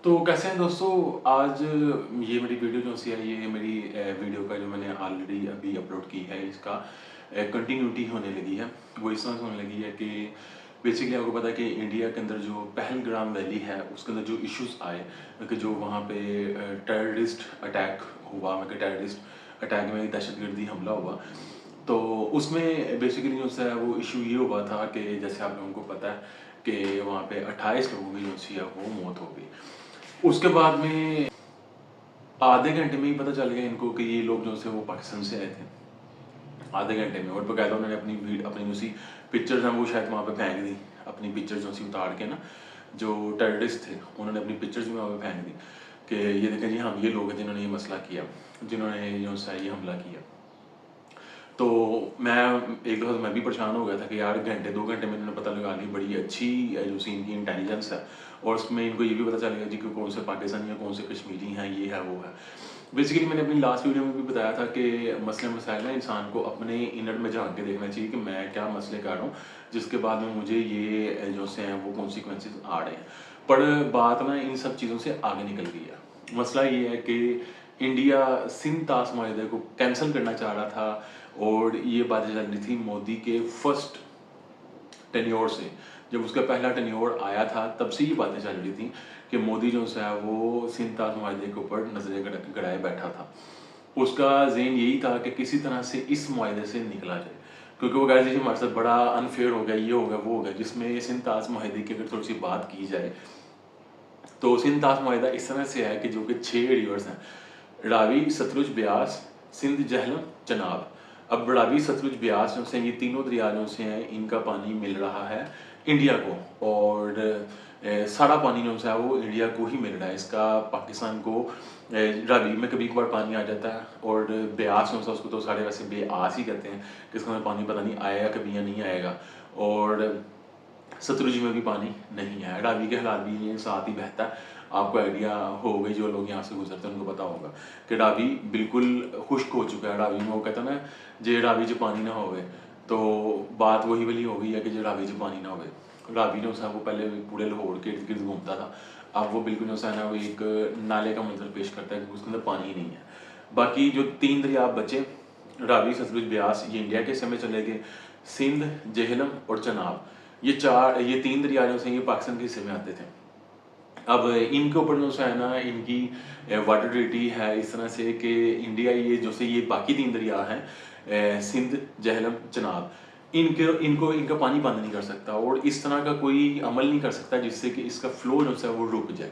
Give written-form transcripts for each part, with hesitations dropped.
तो कैसे हैं दोस्तों। आज ये मेरी वीडियो जो सी है, ये मेरी वीडियो का जो मैंने ऑलरेडी अभी अपलोड की है, इसका कंटिन्यूटी होने लगी है। वो इस तरह से होने लगी है कि बेसिकली आपको पता है कि इंडिया के अंदर जो पहलगाम वैली है उसके अंदर जो इश्यूज आए कि जो वहाँ पे टेररिस्ट अटैक हुआ, मतलब टेररिस्ट अटैक में दहशतगर्दी हमला हुआ। तो उसमें बेसिकली जो है वो इशू ये हुआ था कि जैसे आप लोगों को पता है कि वहाँ पे 28 लोगों की जो सी है वो मौत हो गई। उसके बाद में आधे घंटे में ही पता चल गया इनको कि ये लोग जो से वो पाकिस्तान से आए थे, आधे घंटे में। और बकायदा उन्होंने अपनी जो सी पिक्चर्स हैं वो शायद वहाँ पे फेंक दी, अपनी पिक्चर्स जो सी उतार के ना, जो टेररिस्ट थे उन्होंने अपनी पिक्चर्स भी वहाँ पे फेंक दी कि ये देखें जी, हम ये लोग हैं जिन्होंने ये मसला किया, जिन्होंने जो सा ये हमला किया। तो मैं एक दफ़ा तो मैं भी परेशान हो गया था कि यार घंटे 2 घंटे में इन्होंने पता लगा ली, बड़ी अच्छी जो सी इनकी इंटेलिजेंस है। और उसमें इनको ये भी पता चल गया जी कि कौन से पाकिस्तानी हैं, कौन से कश्मीरी हैं, ये है वो है। बेसिकली मैंने अपनी लास्ट वीडियो में भी बताया था कि मसले मसाइल ना इंसान को अपने इनर में झांक के देखना चाहिए कि मैं क्या मसले कर रहा हूँ, जिसके बाद में मुझे ये जो से हैं वो कॉन्सिक्वेंसेज आ रहे हैं। पर बात ना इन सब चीज़ों से आगे निकल गई है। मसला ये है कि इंडिया सिंध ताश माहिदे को कैंसिल करना चाह रहा था, और ये बातें चल रही थी मोदी के फर्स्ट टेन्योर से। जब उसका पहला टेन्योर आया था तब से ये बातें चल रही थी कि मोदी जो है वो सिंध ताश माहिदे के ऊपर नजरें गड़ाए बैठा था। उसका ज़ेन यही था कि किसी तरह से इस माहिदे से निकला जाए, क्योंकि वो कह रहे थे हमारे साथ बड़ा अनफेयर हो गया, ये हो गया वो हो गया। जिसमें सिंध ताश माहिदे की अगर थोड़ी सी बात की जाए तो सिंध ताश माहिदा इस तरह से है कि जो कि 6 रिवर्स हैं, रावी, सतलुज, ब्यास, सिंध, जहलम, चनाब। अब रावी, सतलुज, ब्यास जो से ये तीनों दरिया जो से हैं, इनका पानी मिल रहा है इंडिया को। और सारा पानी जो है वो इंडिया को ही मिल रहा है। इसका पाकिस्तान को रावी में कभी कभार पानी आ जाता है, और ब्यास जो है उसको तो सारे वैसे बेआस ही कहते हैं कि इसका पानी पता नहीं आएगा कभी या नहीं आएगा। और सतलुज में भी पानी नहीं है, रावी के हालात भी ये साथ ही बहता है। आपको आइडिया हो गई, जो लोग यहाँ से गुजरते हैं उनको पता होगा कि रावी बिल्कुल खुश्क हो चुका है। रावी में वो कहता है ना, जे रावी च पानी ना होवे, तो बात वही वाली हो गई है कि जो रावी च पानी ना होवे। रावी जो है वो पहले पूरे लाहौर के इर्द गिर्द घूमता था, अब वो बिल्कुल जो है ना वो एक नाले का मंजर पेश करता है, क्योंकि उसके अंदर पानी ही नहीं है। बाकी जो 3 दरिया बचे, रावी, सतलुज, ब्यास, ये इंडिया के हिस्से में चले गए। सिंध, जेहलम और चनाब, ये 3 दरिया जो थे ये पाकिस्तान के हिस्से में आते थे। अब इनके ऊपर जो है ना इनकी वाटर ट्रीटी है इस तरह से कि इंडिया ये जो से ये बाकी 3 दरिया हैं, सिंध, जहलम, चनाब, इनका पानी बंद नहीं कर सकता, और इस तरह का कोई अमल नहीं कर सकता जिससे कि इसका फ्लो जो है वो रुक जाए।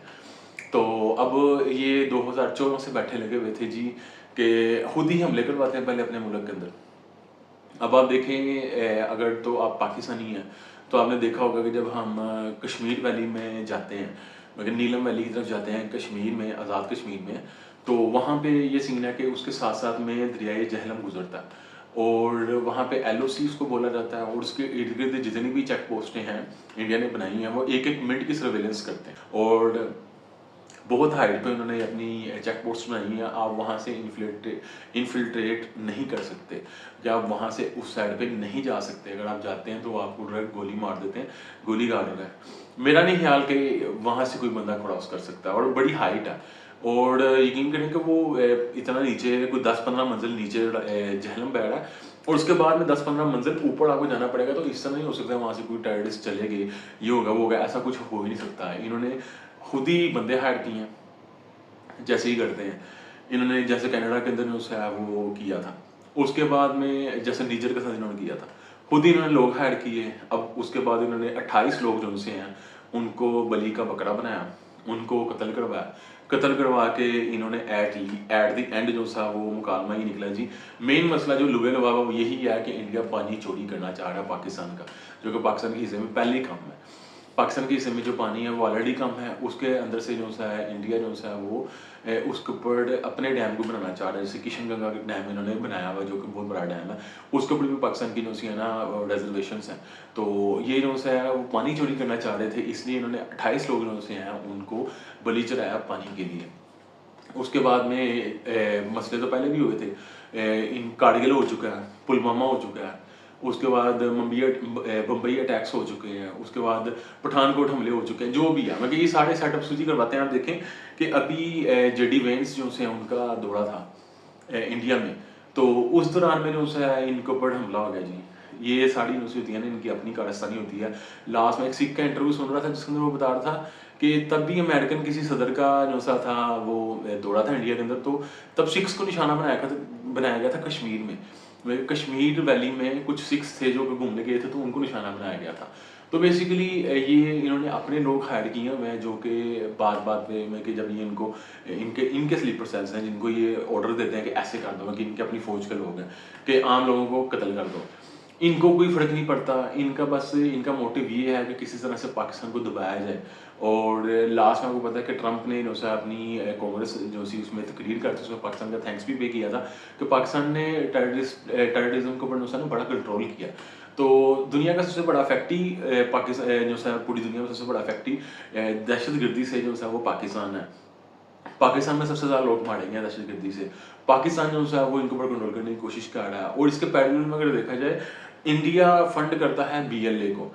तो अब ये 2014 से बैठे लगे हुए थे जी कि खुद ही हमले करवाते हैं पहले अपने मुल्क के अंदर। अब आप देखें, अगर तो आप पाकिस्तानी हैं तो आपने देखा होगा कि जब हम कश्मीर वैली में जाते हैं, मगर नीलम वैली की तरफ जाते हैं कश्मीर में, आज़ाद कश्मीर में, तो वहाँ पे ये सीन है कि उसके साथ साथ में दरियाए जहलम गुजरता है, और वहाँ पे LOC उसको बोला जाता है। और उसके इर्द गिर्द जितनी भी चेक पोस्टें हैं इंडिया ने बनाई हैं, वो एक एक मिनट की सर्वेलेंस करते हैं, और बहुत हाइट पे उन्होंने अपनी चेक पोस्ट बनाई है। आप वहाँ से इन्फिल्ट्रेट नहीं कर सकते, या आप वहाँ से उस साइड पे नहीं जा सकते। अगर आप जाते हैं तो आपको डायरेक्ट गोली मार देते हैं, गोली गार्ड है। मेरा नहीं ख्याल कि वहाँ से कोई बंदा क्रॉस कर सकता है, और बड़ी हाइट है। और यकीन करें कि वो इतना नीचे, कोई 10-15 मंजिल नीचे जहलम बैठ है, और उसके बाद में 10-15 मंजिल ऊपर आपको जाना पड़ेगा। तो इस तरह नहीं हो सकता वहाँ से कोई टेररिस्ट चले गए, ये होगा वो होगा, ऐसा कुछ हो ही नहीं सकता है। इन्होंने खुद ही बंदे हायर किए हैं, जैसे ही करते हैं इन्होंने, जैसे कनाडा के अंदर ने है वो किया था। उसके बाद में जैसे नीजर के साथ इन्होंने किया था, खुद ही इन्होंने लोग हायर किए। अब उसके बाद इन्होंने 28 लोग जो उनसे हैं उनको बलि का बकरा बनाया, उनको कत्ल करवाया। कत्ल करवा के इन्होंने एट द एंड जो सा वो मुकालमा ही निकला जी। मेन मसला जो लुबे लुभावा वो यही है कि इंडिया पानी चोरी करना चाह रहा है पाकिस्तान का, जो कि पाकिस्तान के हिस्से में पहले ही कम है। पाकिस्तान के हिस्से में जो पानी है वो ऑलरेडी कम है, उसके अंदर से जो सा है इंडिया जो सा है वो उसके ऊपर अपने डैम को बनाना चाह रहा है। जैसे किशन गंगा डैम इन्होंने बनाया हुआ, जो कि बहुत बड़ा डैम है, उसके ऊपर भी पाकिस्तान की जो सी है ना रिजर्वेशन हैं। तो ये जो सा है वो पानी चोरी करना चाह रहे थे, इसलिए इन्होंने 28 लोग जो से हैं उनको बलि चढ़ाया पानी के लिए। उसके बाद में मसले तो पहले भी हुए थे, इन कारगिल हो चुका है, पुलवामा हो चुका है, उसके बाद बम्बई अटैक्स हो चुके हैं, उसके बाद पठानकोट हमले हो चुके हैं, जो भी है मतलब ये सारे सेटअप सूची करवाते हैं। आप देखें कि अभी जेडी वेंस जो से उनका दौरा था इंडिया में, तो उस दौरान में जो है इनके ऊपर हमला हो गया जी। ये सारी न्यूज़ होती है ना, इनकी अपनी कारस्तानी होती है। लास्ट में एक सिख का इंटरव्यू सुन रहा था जिसके अंदर वो बता रहा था कि तब भी अमेरिकन किसी सदर का जो सा था वो दौरा था इंडिया के अंदर, तो तब सिख्स को निशाना बनाया गया था कश्मीर में। कश्मीर वैली में कुछ सिख्स थे जो घूमने गए थे, तो उनको निशाना बनाया गया था। तो बेसिकली ये इन्होंने अपने लोग हायर किए हुए हैं, जो कि बात में कि जब ये इनको इनके स्लीपर सेल्स हैं जिनको ये ऑर्डर देते हैं कि ऐसे कर दो, कि इनके अपनी फौज के लोग हैं कि आम लोगों को कत्ल कर दो। इनको कोई फ़र्क नहीं पड़ता, इनका बस इनका मोटिव ये है कि किसी तरह से पाकिस्तान को दबाया जाए। और लास्ट में आपको पता है कि ट्रंप ने जो सा अपनी कांग्रेस जो सी उसमें तकरीर करते उसमें पाकिस्तान का थैंक्स भी पे किया था कि पाकिस्तान ने टेररिज्म के ऊपर जो सा ना बड़ा कंट्रोल किया। तो दुनिया का सबसे बड़ा फैक्ट्री पाकिस्तान जो सा पूरी दुनिया में सबसे बड़ा फैक्ट्री दहशतगर्दी से जो सा वो पाकिस्तान है। पाकिस्तान में सबसे ज़्यादा लोग मारे गए हैं दहशतगर्दी से। पाकिस्तान जो है वो इनके ऊपर कंट्रोल करने की कोशिश कर रहा है। और इसके पैरेलल में अगर देखा जाए, इंडिया फंड करता है बीएलए को।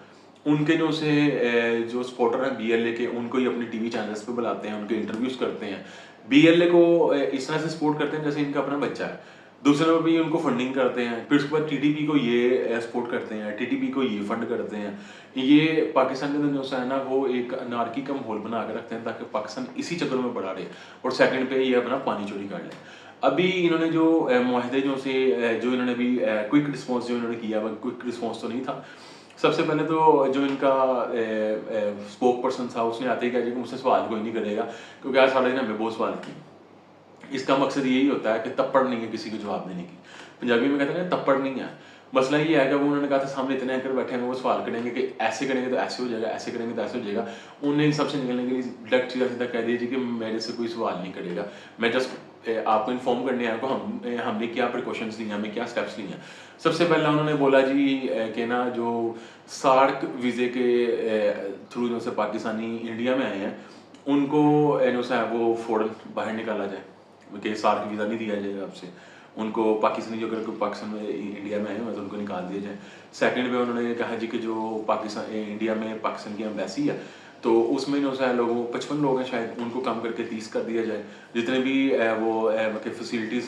उनके जो सपोर्टर हैं बीएलए के, उनको ही अपने टीवी चैनल्स पे बुलाते हैं, उनके इंटरव्यूज करते हैं। बीएलए को इस तरह से सपोर्ट करते हैं जैसे इनका अपना बच्चा है। दूसरे में भी उनको फंडिंग करते हैं, फिर उसके बाद टीटीपी को ये सपोर्ट करते हैं, टीटीपी को ये फंड करते हैं। ये पाकिस्तान के अंदर जो है ना वो एक अनार्की का माहौल बना के रखते हैं ताकि पाकिस्तान इसी चक्कर में बढ़ा रहे और सेकंड पे ये अपना पानी चोरी कर ले। अभी इन्होंने जो मुआहदे जो इन्होंने भी क्विक रिस्पॉन्स जो इन्होंने किया, वो क्विक रिस्पॉन्स तो नहीं था। सबसे पहले तो जो इनका स्पोक पर्सन था उसने आते ही कहा कि मुझसे सवाल कोई नहीं करेगा, क्योंकि आज सारा दिन हमें बहुत सवाल किए। इसका मकसद यही होता है कि तप्पड़ नहीं है किसी को जवाब देने की। पंजाबी में कहते हैं तप्पड़ नहीं है। मसला ये है कि वो उन्होंने कहा था सामने इतने एंकर बैठे हैं, वो सवाल करेंगे कि ऐसे करेंगे तो ऐसे हो जाएगा, ऐसे करेंगे तो ऐसे हो जाएगा। उन्हें सबसे निकलने के लिए डायरेक्ट सीधा कह दीजिए कि मेरे से कोई सवाल नहीं करेगा, मैं जस्ट आपको इन्फॉर्म करने आया को हमने क्या प्रिकॉशंस लिए, हमें क्या स्टेप्स लिए हैं। सबसे पहला उन्होंने बोला जी कि ना जो सार्क वीज़े के थ्रू जो से पाकिस्तानी इंडिया में आए हैं उनको जो है वो फ़ौरन बाहर निकाला जाए कि सार्क वीज़ा नहीं दिया जाएगा आपसे। उनको पाकिस्तानी जो अगर पाकिस्तान में इंडिया में आए हुए तो उनको निकाल दिया जाए। सेकंड पे उन्होंने कहा जी कि जो पाकिस्तान इंडिया में पाकिस्तान की एम्बेसी है तो उसमें जो है लोगों 55 लोग हैं शायद, उनको कम करके 30 कर दिया जाए। जितने भी वो फैसिलिटीज़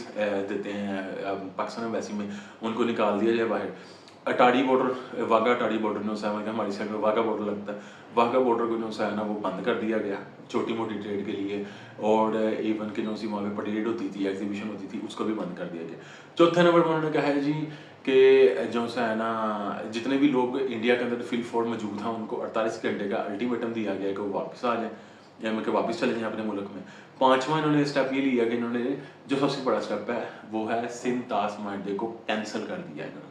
देते हैं पाकिस्तान एम्बेसी में उनको निकाल दिया जाए बाहर। अटारी बॉर्डर, वाघा अटारी बॉर्डर जो है हमारी साइड में वाघा बॉर्डर लगता है, वाघा बॉर्डर को जो है ना वो बंद कर दिया गया छोटी मोटी ट्रेड के लिए। और इवन के जो सी वहाँ पे परेड होती थी, एग्जीबिशन होती थी, उसको भी बंद कर दिया गया। चौथे नंबर पर उन्होंने कहा है जी कि जो है ना जितने भी लोग इंडिया के अंदर फिल फॉर मौजूद था उनको 48 घंटे का अल्टीमेटम दिया गया कि वो वापस आ जाए या मतलब वापस चले जाएँ अपने मुल्क में। पाँचवा इन्होंने स्टेप ये लिया कि इन्होंने जो सबसे बड़ा स्टेप है वो है सिंध तास माहे को कैंसिल कर दिया इन्होंने।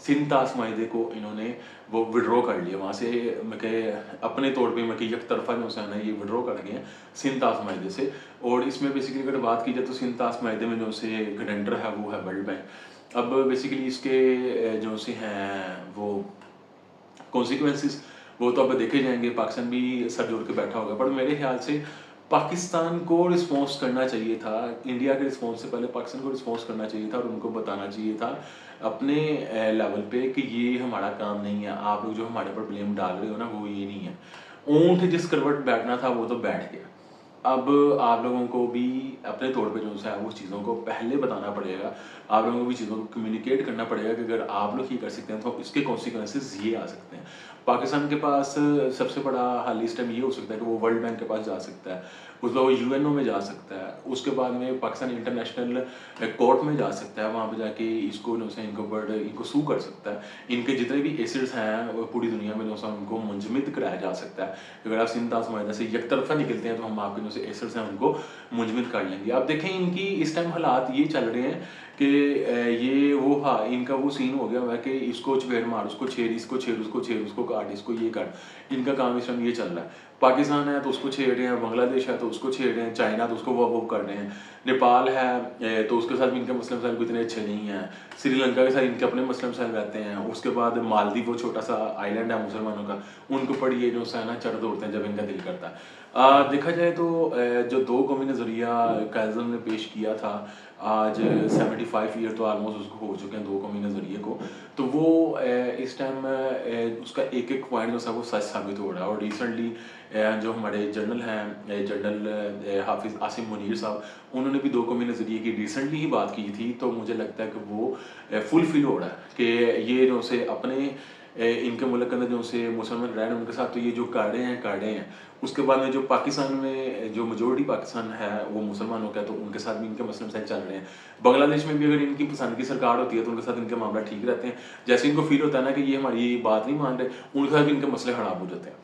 सिंध तास माहे को इन्होंने वो विड्रॉ कर लिया वहाँ से, मैं अपने तौर पे मैं एक तरफा जो है ना ये विड्रॉ कर गए हैं सिंध तास माहे से। और इसमें बेसिकली अगर बात की जाए तो सिंध तास माहे में जो से गरेंटर है वो है वर्ल्ड बैंक। अब बेसिकली इसके जो से हैं वो कॉन्सिक्वेंसेस वो तो अब देखे जाएंगे, पाकिस्तान भी सर जोड़ के बैठा होगा। पर मेरे ख्याल से पाकिस्तान को रिस्पॉन्स करना चाहिए था, इंडिया के रिस्पॉन्स से पहले पाकिस्तान को रिस्पॉन्स करना चाहिए था और उनको बताना चाहिए था अपने लेवल पे कि ये हमारा काम नहीं है, आप लोग जो हमारे ऊपर ब्लेम डाल रहे हो ना वो ये नहीं है। ऊँट जिस करवट बैठना था वो तो बैठ गया। अब आप लोगों को भी अपने तौर पे जो है वो चीज़ों को पहले बताना पड़ेगा, आप लोगों को भी चीज़ों को कम्युनिकेट करना पड़ेगा कि अगर आप लोग ये कर सकते हैं तो इसके कॉन्सिक्वेंसेस ये आ सकते हैं। पाकिस्तान के पास सबसे बड़ा हल इस टाइम ये हो सकता है कि वो वर्ल्ड बैंक के पास जा सकता है, उसके बाद वो यूएनओ में जा सकता है, उसके बाद में पाकिस्तान इंटरनेशनल कोर्ट में जा सकता है, वहाँ पे जाके इसको जो है इनको सू कर सकता है। इनके जितने भी एसिड्स हैं वो पूरी दुनिया में जो है उनको मुंजमद कराया जा सकता है। अगर आप सिंध तास माहे से एक तरफा निकलते हैं तो हम आपके जो एसिड्स हैं उनको मुंजमद कर लेंगे। आप देखें इनकी इस टाइम हालात ये चल रहे हैं कि ये वो हाँ इनका वो सीन हो गया हुआ है कि इसको चपेट मार, उसको छेड़, इसको छेड़, उसको छेड़, उसको काट, इसको ये कर। इनका काम इस टाइम ये चल रहा है। पाकिस्तान है तो उसको छेड़ रहे हैं, बांग्लादेश है तो उसको छेड़ रहे हैं, चाइना तो उसको वो कर रहे हैं, नेपाल है तो उसके साथ भी इनके मसले मसाइल इतने अच्छे नहीं हैं, श्रीलंका के साथ इनके अपने मसले मसाइल रहते हैं। उसके बाद मालदीव वो छोटा सा आइलैंड है मुसलमानों का, उनको ऊपर ये जो है ना चढ़ दौड़ते हैं जब इनका दिल करता है। देखा जाए तो जो दो कौमी नज़रिया कायज़म ने पेश किया था, आज 75 ईयर तो ऑलमोस्ट उसको हो चुके हैं दो कौमी नज़रिए को। तो वो इस टाइम उसका एक एक पॉइंट जो सा वो सच साबित हो रहा है। और रिसेंटली जो हमारे जनरल हैं, जनरल हाफिज़ आसिम मुनीर साहब, उन्होंने भी दो कौमी नज़रिए की रिसेंटली ही बात की थी। तो मुझे लगता है कि वो फुलफिल हो रहा है कि ये जो से अपने इनके मुल्क के अंदर जो से मुसलमान रह रहे हैं उनके साथ तो ये जो काढ़े हैं। उसके बाद में जो पाकिस्तान में जो मेजॉरिटी पाकिस्तान है वो मुसलमानों का है, तो उनके साथ भी इनके मसले मसाइल चल रहे हैं। बांग्लादेश में भी अगर इनकी पसंद की सरकार होती है तो उनके साथ इनके मामला ठीक रहते हैं। जैसे इनको फील होता है ना कि ये हमारी बात नहीं मान रहे, उनके साथ भी इनके मसले खराब हो जाते हैं।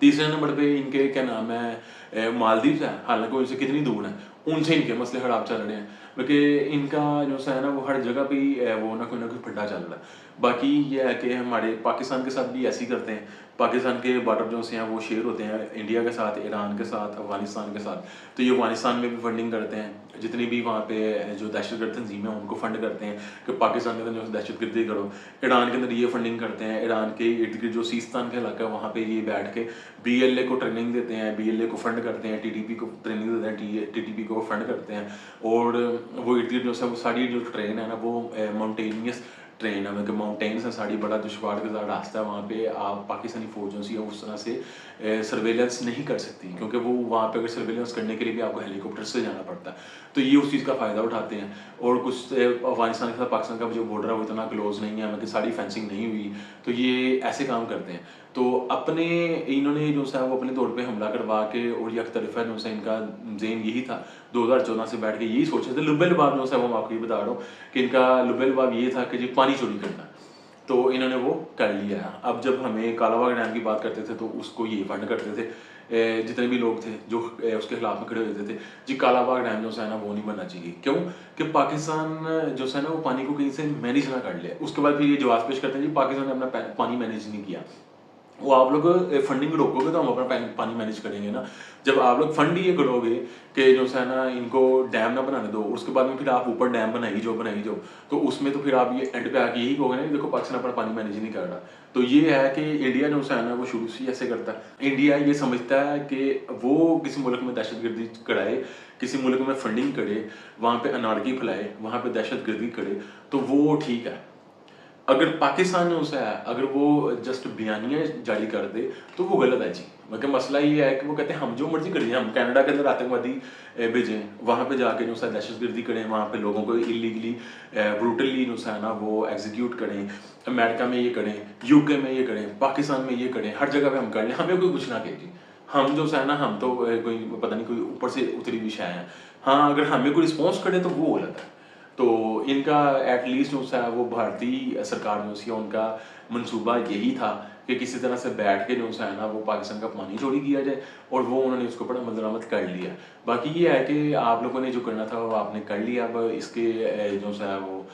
तीसरे नंबर पे इनके क्या नाम है, मालदीव है, हालांकि उनसे कितनी दूर है, उनसे इनके मसले खराब चल रहे हैं। क्योंकि इनका जो सा है ना वो हर जगह पे ही वो ना कोई फड्डा चल रहा है। बाकी ये है कि हमारे पाकिस्तान के साथ भी ऐसे ही करते हैं। पाकिस्तान के बॉर्डर जो से हैं वो शेयर होते हैं इंडिया के साथ, ईरान के साथ, अफगानिस्तान के साथ। तो ये अफगानिस्तान में भी फंडिंग करते हैं, जितनी भी वहाँ पे जो दहशतगर्द तंजीमें हैं उनको फंड करते हैं कि पाकिस्तान के अंदर जो दहशतगर्दी करो। ईरान के अंदर ये फंडिंग करते हैं, ईरान के इर्द गिर्द जो सीस्तान का इलाका है वहाँ पे ये बैठ के BLA को ट्रेनिंग देते हैं, BLA को फंड करते हैं, TTP को ट्रेनिंग देते हैं, TTP को फंड करते हैं। और वो इर्द गिर्द जो है वो सारी जो ट्रेन है ना वो माउंटेनियस ट्रेन है, मतलब माउंटेन्स है सारी, बड़ा दुश्वार का रास्ता है। वहाँ पे आप पाकिस्तानी फौजों से उस तरह से सर्वेलेंस नहीं कर सकती, क्योंकि वो वहाँ पे अगर सर्वेलेंस करने के लिए भी आपको हेलीकॉप्टर से जाना पड़ता है। तो ये उस चीज़ का फ़ायदा उठाते हैं। और कुछ अफगानिस्तान के साथ पाकिस्तान का जो बॉर्डर है वो इतना क्लोज नहीं है, मतलब सारी फेंसिंग नहीं हुई, तो ये ऐसे काम करते हैं। तो अपने इन्होंने जो सा वो अपने तौर पे हमला करवा के और यक तरफ़ा जो सा इनका ज़ेन यही था 2014 से बैठ के यही सोचे थे। लुब्बे लबाब जो सा वो मैं आपको ये बता रहा हूँ कि इनका लुब्बे लबाब ये था कि जी पानी चोरी करना, तो इन्होंने वो कर लिया। अब जब हमें कालाबाग डैम की बात करते थे तो उसको ये फंड करते थे, जितने भी लोग थे जो उसके खिलाफ में खड़े होते थे, जी कालाबाग डैम जो है ना वो नहीं बनना चाहिए। क्यों कि पाकिस्तान जो है ना वो पानी को कहीं से मैनेज ना कर लिया। उसके बाद फिर ये जवाब पेश करते हैं जी पाकिस्तान ने अपना पानी मैनेज नहीं किया। वो आप लोग फंडिंग रोकोगे तो हम अपना पानी मैनेज करेंगे ना। जब आप लोग फंड ये करोगे कि जो है ना इनको डैम ना बनाने दो, उसके बाद में फिर आप ऊपर डैम बनाई जो, तो उसमें तो फिर आप ये एंड पे आके यही कहोगे ना कि देखो पाकिस्तान अपना पानी मैनेज नहीं कर रहा। तो ये है कि इंडिया जो है ना वो शुरू से ही ऐसे करता है। इंडिया ये समझता है कि वो किसी मुल्क में दहशतगर्दी कराए, किसी मुल्क में फंडिंग करे, वहाँ पे अनारकी फैलाए, वहाँ पे दहशतगर्दी करे, तो वो ठीक है। अगर पाकिस्तान में उसे है, अगर वो जस्ट बयानियाँ जारी कर दे तो वो गलत है जी। मतलब मसला ये है कि वो कहते हैं हम जो मर्जी करिए, हम कनाडा के अंदर आतंकवादी भेजें, वहाँ पे जाके जो है दहशतगर्दी करें, वहाँ पे लोगों को इलीगली ब्रूटली जो है ना वो एग्जीक्यूट करें, अमेरिका में ये करें, UK में ये करें, पाकिस्तान में ये करें, हर जगह पे हम कर लें, हमें कोई कुछ ना कहे जी। हम जो है ना हम तो कोई पता नहीं कोई ऊपर से उतरी हुई शय है। हाँ, अगर हमें कोई रिस्पॉन्स करे तो वो गलत है। तो इनका एटलीस्ट जो सा वो भारतीय सरकार जो सी उनका मंसूबा यही था कि किसी तरह से बैठ के जो है ना वो पाकिस्तान का पानी चोरी किया जाए, और वो उन्होंने उसके ऊपर अमल दरामद कर लिया। बाकी ये है कि आप लोगों ने जो करना था वो आपने कर लिया। अब इसके जो है वो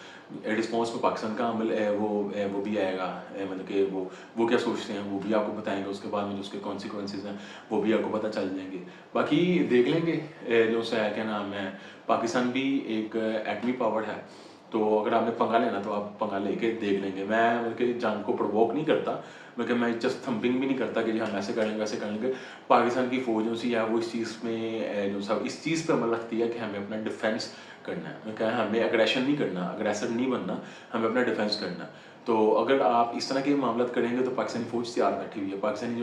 रिस्पॉन्स में पाकिस्तान का अमल वो भी आएगा, मतलब कि वो क्या सोचते हैं वो भी आपको बताएंगे। उसके बाद में जो उसके कॉन्सिक्वेंसेज हैं वो भी आपको पता चल जाएंगे। बाकी देख लेंगे जो है क्या नाम है, पाकिस्तान भी एक एटमी पावर है, तो अगर आपने पंगा लेना तो आप पंगा लेके देख लेंगे। मैं उनके जान को प्रोवोक नहीं करता, मैं जस्ट थंपिंग भी नहीं करता कि जी हम ऐसे कर लेंगे वैसे कर लेंगे। पाकिस्तान की फौज जो सी है वो इस चीज़ में जो सब इस चीज़ पे अमल रखती है कि हमें अपना डिफेंस करना है। मैं कहा हमें अग्रेशन नहीं करना, अग्रेसर नहीं बनना, हमें अपना डिफेंस करना। तो अगर आप इस तरह के मामला करेंगे तो पाकिस्तानी फौज तैयार बैठी हुई है। पाकिस्तान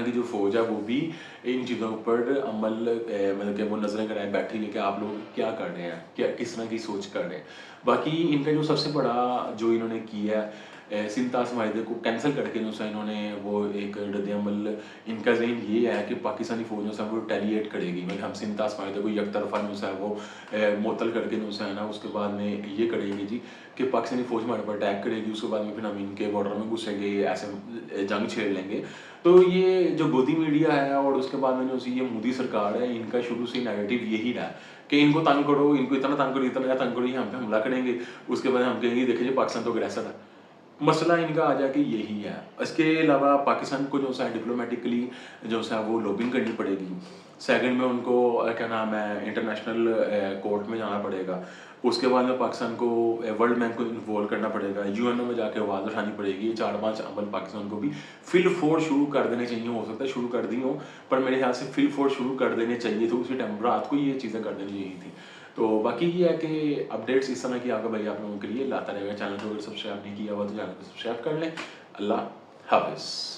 की जो फ़ौज है वो भी इन चीज़ों पर अमल मतलब कि वो नज़रें कराए बैठी है कि आप लोग क्या कर रहे हैं, क्या किस तरह की सोच कर रहे हैं। बाकी इनका जो सबसे बड़ा जो इन्होंने किया है सिंध ताश माहिदे को कैंसिल करके जो है इन्होंने वो एक रद्द-ए-अमल, इनका ज़हन ये है कि पाकिस्तानी फ़ौज जो है वो रिटेलिएट करेगी, मतलब हम सिंध ताश माहिदे को एक तरफ़ा जो है वो मुअत्तल करके जो है ना उसके बाद में ये करेंगे जी कि पाकिस्तानी फ़ौज हमारे ऊपर अटैक करेगी, उसके बाद में फिर हम इनके बॉर्डर में घुसेंगे, ऐसे जंग छेड़ लेंगे। तो ये जो गोदी मीडिया है और उसके बाद में जो ये मोदी सरकार है, इनका शुरू से नैरेटिव यही रहा कि इनको तंग करो, इनको इतना तंग करो, इतना तंग करो, ये हम पे हमला करेंगे। उसके बाद हम कहेंगे देखिए जी पाकिस्तान तो अग्रेसर है। मसला इनका आ जाके यही है। इसके अलावा पाकिस्तान को जो सा डिप्लोमेटिकली जो सा वो लॉबिंग करनी पड़ेगी। सेकंड में उनको क्या नाम है इंटरनेशनल कोर्ट में जाना पड़ेगा। उसके बाद में पाकिस्तान को वर्ल्ड बैंक को इन्वॉल्व करना पड़ेगा, यूएनओ में जाके आवाज़ उठानी पड़ेगी। ये 4-5 अमल पाकिस्तान को भी फिल फोर शुरू कर देने चाहिए। हो सकता है शुरू कर दी हो, पर मेरे ख्याल से फिल फोर शुरू कर देने चाहिए थे। उसी टाइम रात को ये चीज़ें कर देनी चाहिए थी। तो बाकी ये है कि अपडेट्स इस तरह की आपका भाई आप लोगों के लिए लाता रहेगा। चैनल को अगर सब्सक्राइब नहीं किया हुआ तो चैनल को सब्सक्राइब कर लें। अल्लाह हाफिज़।